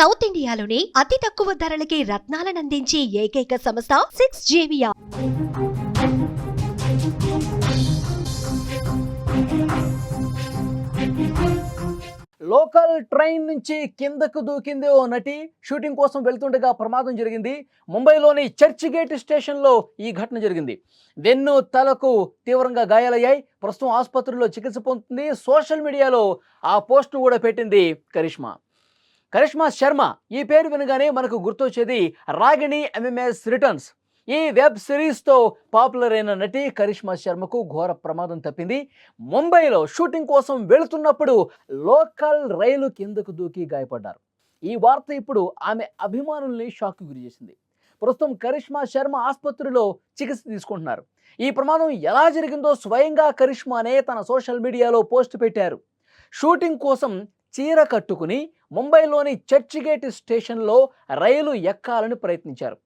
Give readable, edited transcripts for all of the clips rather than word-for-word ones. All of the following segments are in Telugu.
సౌత్ ఇండియాలోని అతి తక్కువ ధరలకి రత్నాలనందించే ఏకైక సంస్థ 6JVR. లోకల్ ట్రైన్ నుంచి కిందకు దూకింది ఓ నటి. షూటింగ్ కోసం వెళ్తుండగా ప్రమాదం జరిగింది. ముంబైలోని చర్చ్ గేట్ స్టేషన్లో ఈ ఘటన జరిగింది. వెన్ను, తలకు తీవ్రంగా గాయాలయ్యాయి. ప్రస్తుతం ఆసుపత్రిలో చికిత్స పొందుతుంది. సోషల్ మీడియాలో ఆ పోస్ట్ను కూడా పెట్టింది కరిష్మా శర్మ. ఈ పేరు వినగానే మనకు గుర్తొచ్చేది రాగిణి MMS రిటర్న్స్. ఈ వెబ్ సిరీస్తో పాపులర్ అయిన నటి కరిష్మా శర్మకు ఘోర ప్రమాదం తప్పింది. ముంబైలో షూటింగ్ కోసం వెళుతున్నప్పుడు లోకల్ రైలు కిందకు దూకి గాయపడ్డారు. ఈ వార్త ఇప్పుడు ఆమె అభిమానుల్ని షాక్కి గురి చేసింది. ప్రస్తుతం కరిష్మా శర్మ ఆసుపత్రిలో చికిత్స తీసుకుంటున్నారు. ఈ ప్రమాదం ఎలా జరిగిందో స్వయంగా కరిష్మానే తన సోషల్ మీడియాలో పోస్ట్ పెట్టారు. షూటింగ్ కోసం చీర కట్టుకుని ముంబైలోని చర్చ్ గేట్ స్టేషన్లో రైలు ఎక్కాలని ప్రయత్నించారు.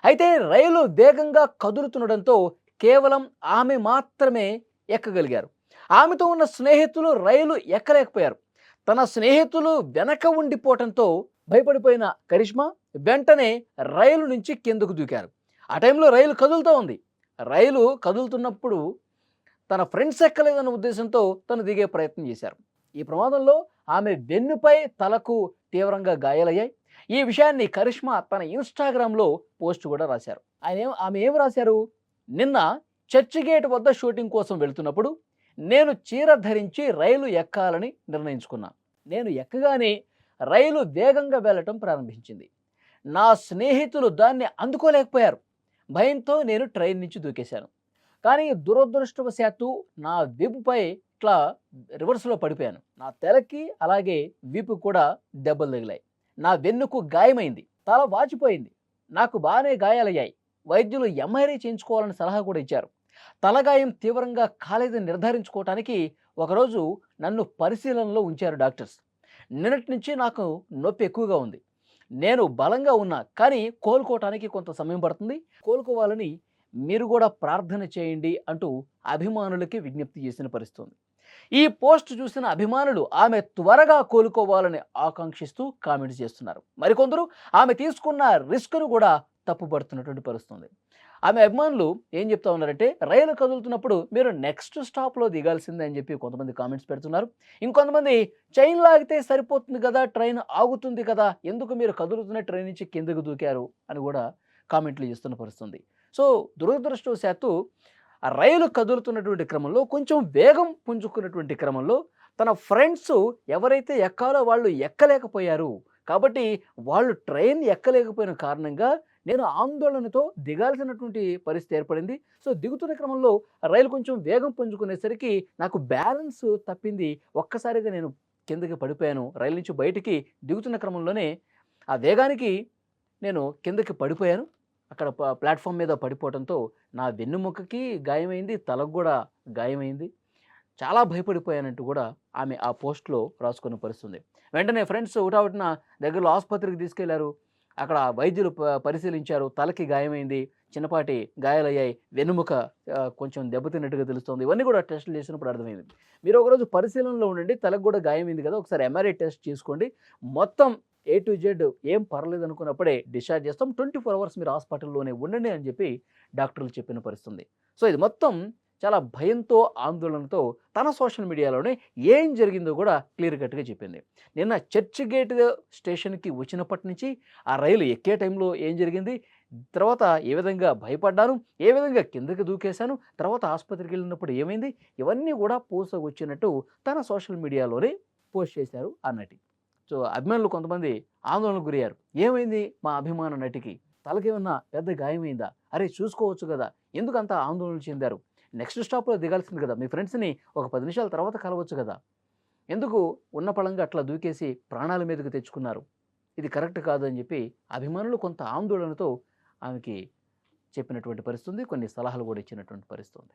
అయితే రైలు వేగంగా కదులుతుండడంతో కేవలం ఆమె మాత్రమే ఎక్కగలిగారు. ఆమెతో ఉన్న స్నేహితులు రైలు ఎక్కలేకపోయారు. తన స్నేహితులు వెనక ఉండిపోవడంతో భయపడిపోయిన కరిష్మా వెంటనే రైలు నుంచి కిందకు దూకారు. ఆ టైంలో రైలు కదులుతూ ఉంది. రైలు కదులుతున్నప్పుడు తన ఫ్రెండ్స్ ఎక్కలేదన్న ఉద్దేశంతో తను దిగే ప్రయత్నం చేశారు. ఈ ప్రమాదంలో ఆమె వెన్నుపై, తలకు తీవ్రంగా గాయాలయ్యాయి. ఈ విషయాన్ని కరిష్మా తన ఇన్స్టాగ్రామ్లో పోస్ట్ కూడా రాశారు. ఆమె ఏం రాశారు? నిన్న చర్చ్ గేట్ వద్ద షూటింగ్ కోసం వెళ్తున్నప్పుడు నేను చీర ధరించి రైలు ఎక్కాలని నిర్ణయించుకున్నాను. నేను ఎక్కగానే రైలు వేగంగా వెళ్ళటం ప్రారంభించింది. నా స్నేహితులు దాన్ని అందుకోలేకపోయారు. భయంతో నేను ట్రైన్ నుంచి దూకేశాను. కానీ దురదృష్టవశాత్తు నా వీపుపై ఇట్లా రివర్స్లో పడిపోయాను. నా తలకి అలాగే వీపు కూడా దెబ్బలు తగిలాయి. నా వెన్నుకు గాయమైంది. తల వాచిపోయింది. నాకు బాగానే గాయాలయ్యాయి. వైద్యులు MRI చేయించుకోవాలని సలహా కూడా ఇచ్చారు. తలగాయం తీవ్రంగా కాలేదని నిర్ధారించుకోవటానికి ఒకరోజు నన్ను పరిశీలనలో ఉంచారు డాక్టర్స్. నిన్నటి నుంచి నాకు నొప్పి ఎక్కువగా ఉంది. నేను బలంగా ఉన్నా, కానీ కోలుకోవటానికి కొంత సమయం పడుతుంది. కోలుకోవాలని మీరు కూడా ప్రార్థన చేయండి అంటూ అభిమానులకి విజ్ఞప్తి చేసిన పరిస్థితి. ఈ పోస్ట్ చూసిన అభిమానులు ఆమె త్వరగా కోలుకోవాలని ఆకాంక్షిస్తూ కామెంట్స్ చేస్తున్నారు. మరికొందరు ఆమె తీసుకున్న రిస్క్ను కూడా తప్పుపడుతున్నటువంటి పరిస్థితి. ఆమె అభిమానులు ఏం చెప్తా ఉన్నారంటే, రైలు కదులుతున్నప్పుడు మీరు నెక్స్ట్ స్టాప్లో దిగాల్సిందే అని చెప్పి కొంతమంది కామెంట్స్ పెడుతున్నారు. ఇంకొంతమంది చైన్ లాగితే సరిపోతుంది కదా, ట్రైన్ ఆగుతుంది కదా, ఎందుకు మీరు కదులుతున్న ట్రైన్ నుంచి కిందకు దూకారు అని కూడా కామెంట్లు చేస్తున్న పరిస్థితి. సో దురదృష్టవశాత్తు ఆ రైలు కదులుతున్నటువంటి క్రమంలో కొంచెం వేగం పుంజుకున్నటువంటి క్రమంలో తన ఫ్రెండ్స్ ఎవరైతే ఎక్కాలో వాళ్ళు ఎక్కలేకపోయారు. కాబట్టి వాళ్ళు ట్రైన్ ఎక్కలేకపోయిన కారణంగా నేను ఆందోళనతో దిగాల్సినటువంటి పరిస్థితి ఏర్పడింది. సో దిగుతున్న క్రమంలో రైలు కొంచెం వేగం పుంజుకునేసరికి నాకు బ్యాలెన్స్ తప్పింది. ఒక్కసారిగా నేను కిందకి పడిపోయాను. రైలు నుంచి బయటికి దిగుతున్న క్రమంలోనే ఆ వేగానికి నేను కిందకి పడిపోయాను. అక్కడ ప్లాట్ఫామ్ మీద పడిపోవడంతో నా వెన్నుముక్కకి గాయమైంది, తలకు కూడా గాయమైంది. చాలా భయపడిపోయానంటూ కూడా ఆమె ఆ పోస్ట్లో రాసుకున్న పరిస్థితుంది. వెంటనే ఫ్రెండ్స్ హుటాహుటిన దగ్గరలో ఆసుపత్రికి తీసుకెళ్లారు. అక్కడ వైద్యులు పరిశీలించారు. తలకి గాయమైంది, చిన్నపాటి గాయాలయ్యాయి, వెన్నుముక కొంచెం దెబ్బతిన్నట్టుగా తెలుస్తుంది. ఇవన్నీ కూడా టెస్టులు చేసినప్పుడు అర్థమైంది. మీరు ఒకరోజు పరిశీలనలో ఉండండి. తలకు కూడా గాయమైంది కదా, ఒకసారి MRI టెస్ట్ చేసుకోండి. మొత్తం A to Z ఏం పర్లేదు అనుకున్నప్పుడే డిశ్చార్జ్ చేస్తాం. 24 అవర్స్ మీరు హాస్పిటల్లోనే ఉండండి అని చెప్పి డాక్టర్లు చెప్పిన పరిస్థితుంది. సో ఇది మొత్తం చాలా భయంతో, ఆందోళనతో తన సోషల్ మీడియాలోనే ఏం జరిగిందో కూడా క్లియర్ కట్గా చెప్పింది. నిన్న చర్చ్ గేట్ స్టేషన్కి వచ్చినప్పటి నుంచి ఆ రైలు ఎక్కే టైంలో ఏం జరిగింది, తర్వాత ఏ విధంగా భయపడ్డాను, ఏ విధంగా కిందకి దూకేశాను, తర్వాత ఆసుపత్రికి వెళ్ళినప్పుడు ఏమైంది, ఇవన్నీ కూడా వచ్చినట్టు తన సోషల్ మీడియాలోనే పోస్ట్ చేశారు ఆ నటి. సో అభిమానులు కొంతమంది ఆందోళనకు గురయ్యారు. ఏమైంది మా అభిమాన నటికి, తలకేమన్నా పెద్ద గాయమైందా, అరే చూసుకోవచ్చు కదా, ఎందుకు అంత ఆందోళన చెందారు, నెక్స్ట్ స్టాప్లో దిగాల్సింది కదా, మీ ఫ్రెండ్స్ని ఒక 10 నిమిషాల తర్వాత కలవచ్చు కదా, ఎందుకు ఉన్న పళంగా అట్లా దూకేసి ప్రాణాల మీదకు తెచ్చుకున్నారు, ఇది కరెక్ట్ కాదు అని చెప్పి అభిమానులు కొంత ఆందోళనతో ఆమెకి చెప్పినటువంటి పరిస్థితి, కొన్ని సలహాలు కూడా ఇచ్చినటువంటి పరిస్థితి.